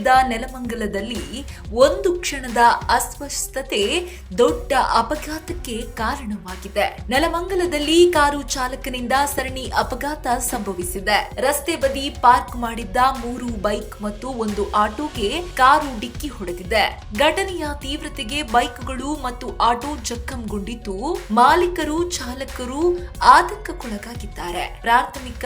ನಡೆದ ನೆಲಮಂಗಲದಲ್ಲಿ ಒಂದು ಕ್ಷಣದ ಅಸ್ವಸ್ಥತೆ ದೊಡ್ಡ ಅಪಘಾತಕ್ಕೆ ಕಾರಣವಾಗಿದೆ. ನೆಲಮಂಗಲದಲ್ಲಿ ಕಾರು ಚಾಲಕನಿಂದ ಸರಣಿ ಅಪಘಾತ ಸಂಭವಿಸಿದೆ. ರಸ್ತೆ ಬದಿ ಪಾರ್ಕ್ ಮಾಡಿದ್ದ 3 ಬೈಕ್ ಮತ್ತು ಒಂದು ಆಟೋಗೆ ಕಾರು ಡಿಕ್ಕಿ ಹೊಡೆದಿದೆ. ಘಟನೆಯ ತೀವ್ರತೆಗೆ ಬೈಕ್ಗಳು ಮತ್ತು ಆಟೋ ಜಖಂಗೊಂಡಿದ್ದು, ಮಾಲೀಕರು ಚಾಲಕರು ಆತಂಕಕ್ಕೊಳಗಾಗಿದ್ದಾರೆ. ಪ್ರಾಥಮಿಕ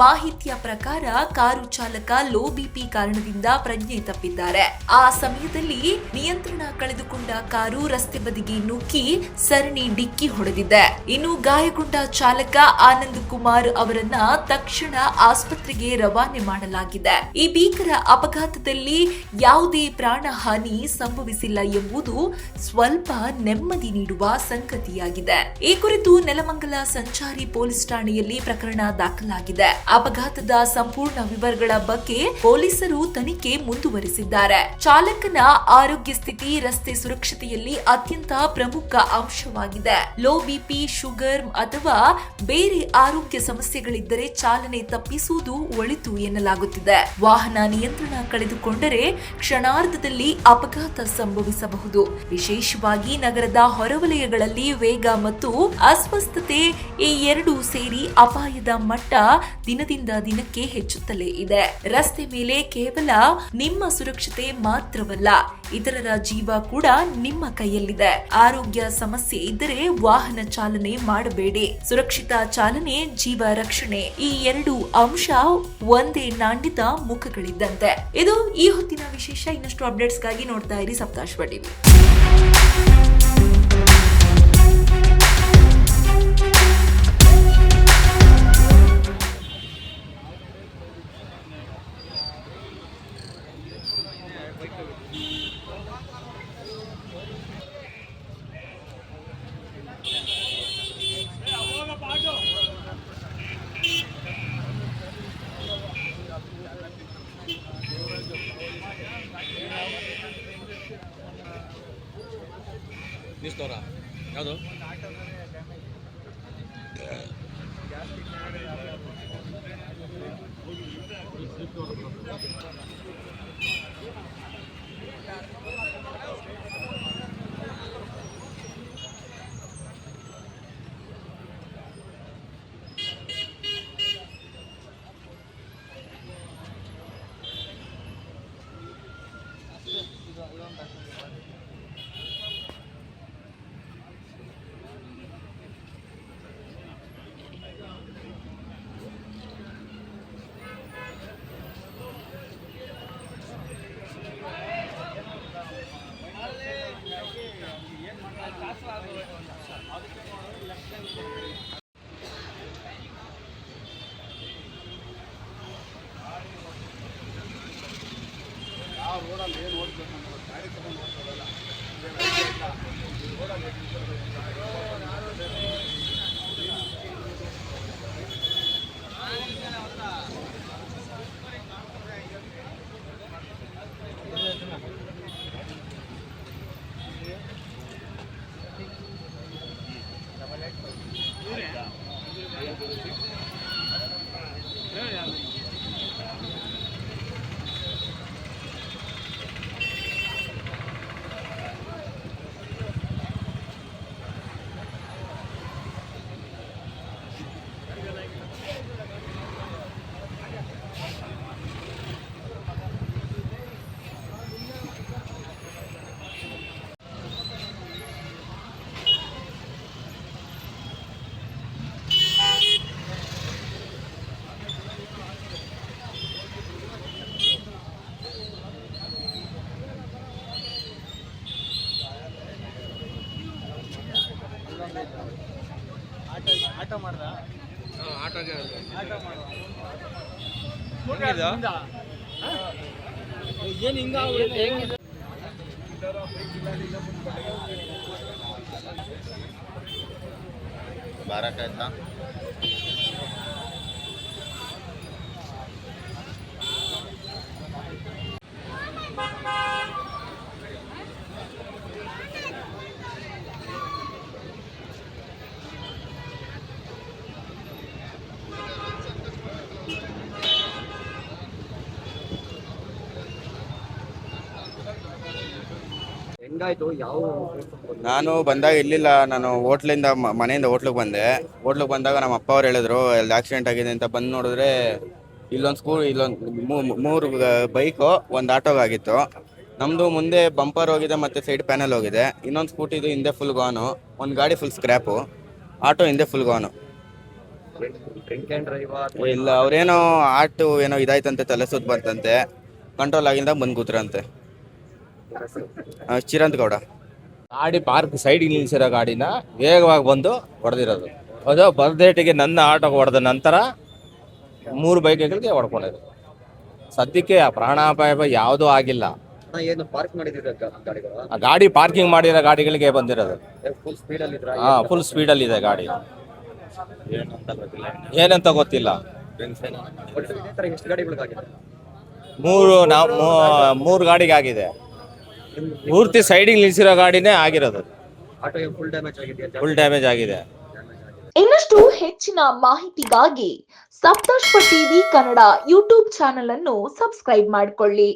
ಮಾಹಿತಿಯ ಪ್ರಕಾರ ಕಾರು ಚಾಲಕ ಲೋ ಬಿಪಿ ಕಾರಣದಿಂದ ಪ್ರಜ್ಞೆ ತಪ್ಪಿದ್ದಾರೆ. ಆ ಸಮಯದಲ್ಲಿ ನಿಯಂತ್ರಣ ಕಳೆದುಕೊಂಡ ಕಾರು ರಸ್ತೆ ಬದಿಗೆ ನುಗ್ಗಿ ಸರಣಿ ಡಿಕ್ಕಿ ಹೊಡೆದಿದೆ. ಇನ್ನು ಗಾಯಗೊಂಡ ಚಾಲಕ ಆನಂದ್ ಕುಮಾರ್ ಅವರನ್ನ ತಕ್ಷಣ ಆಸ್ಪತ್ರೆಗೆ ರವಾನೆ ಮಾಡಲಾಗಿದೆ. ಈ ಭೀಕರ ಅಪಘಾತದಲ್ಲಿ ಯಾವುದೇ ಪ್ರಾಣ ಹಾನಿ ಸಂಭವಿಸಿಲ್ಲ ಎಂಬುದು ಸ್ವಲ್ಪ ನೆಮ್ಮದಿ ನೀಡುವ ಸಂಗತಿಯಾಗಿದೆ. ಈ ಕುರಿತು ನೆಲಮಂಗಲ ಸಂಚಾರಿ ಪೊಲೀಸ್ ಠಾಣೆಯಲ್ಲಿ ಪ್ರಕರಣ ದಾಖಲಾಗಿದೆ. ಅಪಘಾತದ ಸಂಪೂರ್ಣ ವಿವರಗಳ ಬಗ್ಗೆ ಪೊಲೀಸರು ತನಿಖೆ ಮುಂದುವರಿಸಿದ್ದಾರೆ. ಚಾಲಕನ ಆರೋಗ್ಯ ಸ್ಥಿತಿ ರಸ್ತೆ ಸುರಕ್ಷತೆಯಲ್ಲಿ ಅತ್ಯಂತ ಪ್ರಮುಖ ಅಂಶವಾಗಿದೆ. ಲೋ ಬಿಪಿ, ಶುಗರ್ ಅಥವಾ ಬೇರೆ ಆರೋಗ್ಯ ಸಮಸ್ಯೆಗಳಿದ್ದರೆ ಚಾಲನೆ ತಪ್ಪಿಸುವುದು ಒಳಿತು ಎನ್ನಲಾಗುತ್ತಿದೆ. ವಾಹನ ನಿಯಂತ್ರಣ ಕಳೆದುಕೊಂಡರೆ ಕ್ಷಣಾರ್ಧದಲ್ಲಿ ಅಪಘಾತ ಸಂಭವಿಸಬಹುದು. ವಿಶೇಷವಾಗಿ ನಗರದ ಹೊರವಲಯಗಳಲ್ಲಿ ವೇಗ ಮತ್ತು ಅಸ್ವಸ್ಥತೆ ಈ ಎರಡೂ ಸೇರಿ ಅಪಾಯದ ಮಟ್ಟ ದಿನದಿಂದ ದಿನಕ್ಕೆ ಹೆಚ್ಚುತ್ತಲೇ ಇದೆ. ರಸ್ತೆ ಮೇಲೆ ಕೇವಲ ನಿಮ್ಮ ಸುರಕ್ಷತೆ ಮಾತ್ರವಲ್ಲ, ಇತರರ ಜೀವ ಕೂಡ ನಿಮ್ಮ ಕೈಯಲ್ಲಿದೆ. ಆರೋಗ್ಯ ಸಮಸ್ಯೆ ಇದ್ದರೆ ವಾಹನ ಚಾಲನೆ ಮಾಡಬೇಡಿ. ಸುರಕ್ಷಿತ ಚಾಲನೆ, ಜೀವ ರಕ್ಷಣೆ ಈ ಎರಡು ಅಂಶ ಒಂದೇ ನಾಣ್ಯದ ಮುಖಗಳಿದ್ದಂತೆ. ಇದು ಈ ಹೊತ್ತಿನ ವಿಶೇಷ. ಇನ್ನಷ್ಟು ಅಪ್ಡೇಟ್ಸ್ಗಾಗಿ ನೋಡ್ತಾ ಇರಿ ಸಪ್ತಾಶ್ವ ಟಿವಿ. ನಿಸ್ತೋರ ಯಾವುದು ರೋಡಲ್ಲಿ ಏನು ಓಡಬೇಕು ಗಾಡಿ ತಗೊಂಡು ಓಡ್ತದಲ್ಲ ರೋಡಲ್ಲಿ ಆಟೋ ಮಾಡ್ದ ಆಟೋಗೆ ಆಟೋ ಮಾಡುವ ಏನು ಹಿಂಗ ಹೆಂಗಿದೆ ಬಾರಕಾಯ್ತಾ ಹೆಂಗಾಯ್ತು? ಯಾವ ನಾನು ಬಂದಾಗ ಇರ್ಲಿಲ್ಲ. ನಾನು ಹೋಟ್ಲಿಂದ ಮನೆಯಿಂದ ಹೋಟ್ಲಿಗೆ ಬಂದೆ. ಹೋಟ್ಲಿಗೆ ಬಂದಾಗ ನಮ್ಮ ಅಪ್ಪ ಅವ್ರು ಹೇಳಿದ್ರು ಅಲ್ಲಿ ಆಕ್ಸಿಡೆಂಟ್ ಆಗಿದೆ ಅಂತ. ಬಂದು ನೋಡಿದ್ರೆ ಇಲ್ಲೊಂದು ಮೂರು ಬೈಕು, ಒಂದು ಆಟೋಗಾಗಿತ್ತು. ನಮ್ಮದು ಮುಂದೆ ಬಂಪರ್ ಹೋಗಿದೆ ಮತ್ತು ಸೈಡ್ ಪ್ಯಾನಲ್ ಹೋಗಿದೆ. ಇನ್ನೊಂದು ಸ್ಕೂಟಿದು ಹಿಂದೆ ಫುಲ್ ಗಾನು, ಒಂದು ಗಾಡಿ ಫುಲ್ ಸ್ಕ್ರ್ಯಾಪು, ಆಟೋ ಹಿಂದೆ ಫುಲ್ ಗಾನು. Drink and drive? ಇಲ್ಲ, ಅವ್ರೇನೋ ಆಟೋ ಏನೋ ಇದಾಯ್ತಂತೆ, ತಲೆ ಸುತ್ತ ಬಂತಂತೆ, ಕಂಟ್ರೋಲ್ ಆಗಿಂದ ಬಂದು ಕೂತ್ರಂತೆ. ಚಿರಂತ್ ಗೌಡ. ಗಾಡಿ ಪಾರ್ಕ್ ಸೈಡ್ಗೆ ನಿಲ್ಲಿಸಿರೋ ಗಾಡಿನ ವೇಗವಾಗಿ ಬಂದು ಹೊಡೆದಿರೋದು. ಅದು ಬರ್ದೇಟಿಗೆ ನನ್ನ ಆಟೋಗೆ ಹೊಡೆದ ನಂತರ 3 ಬೈಕ್ಗಳಿಗೆ ಹೊಡ್ಕೊಂಡಿದೆ. ಸದ್ಯಕ್ಕೆ ಪ್ರಾಣಾಪಾಯ ಯಾವುದೂ ಆಗಿಲ್ಲ. ಏನು ಪಾರ್ಕ್ ಮಾಡಿದ್ರೆ ಗಾಡಿಗಳು? ಆ ಗಾಡಿ ಪಾರ್ಕಿಂಗ್ ಮಾಡಿರೋ ಗಾಡಿಗಳಿಗೆ ಬಂದಿರೋದು. ಫುಲ್ ಸ್ಪೀಡಲ್ಲಿ ಇದ್ರ? ಫುಲ್ ಸ್ಪೀಡಲ್ಲಿ ಇದೆ ಗಾಡಿ. ಏನಂತ ಗೊತ್ತಿಲ್ಲ. ಇದೇ ತರ ಎಷ್ಟು ಗಾಡಿಗಳಿಗಾಗಿದೆ? 3 ಗಾಡಿಗೆ ಆಗಿದೆ. ಪೂರ್ತಿ ಸೈಡಿಗೆ ನಿಲ್ಲಿಸಿರೋ ಗಾಡಿನೇ ಆಗಿರೋದು. ಆಟೋ ಫುಲ್ ಡ್ಯಾಮೇಜ್ ಆಗಿದೆ? ಫುಲ್ ಡ್ಯಾಮೇಜ್ ಆಗಿದೆ. ಇನ್ನಷ್ಟು ಹೆಚ್ಚಿನ ಮಾಹಿತಿಗಾಗಿ ಸಪ್ತರ್ಷಿ ಟಿವಿ ಕನ್ನಡ ಯೂಟ್ಯೂಬ್ ಚಾನೆಲ್ ಅನ್ನು ಸಬ್ಸ್ಕ್ರೈಬ್ ಮಾಡಿಕೊಳ್ಳಿ.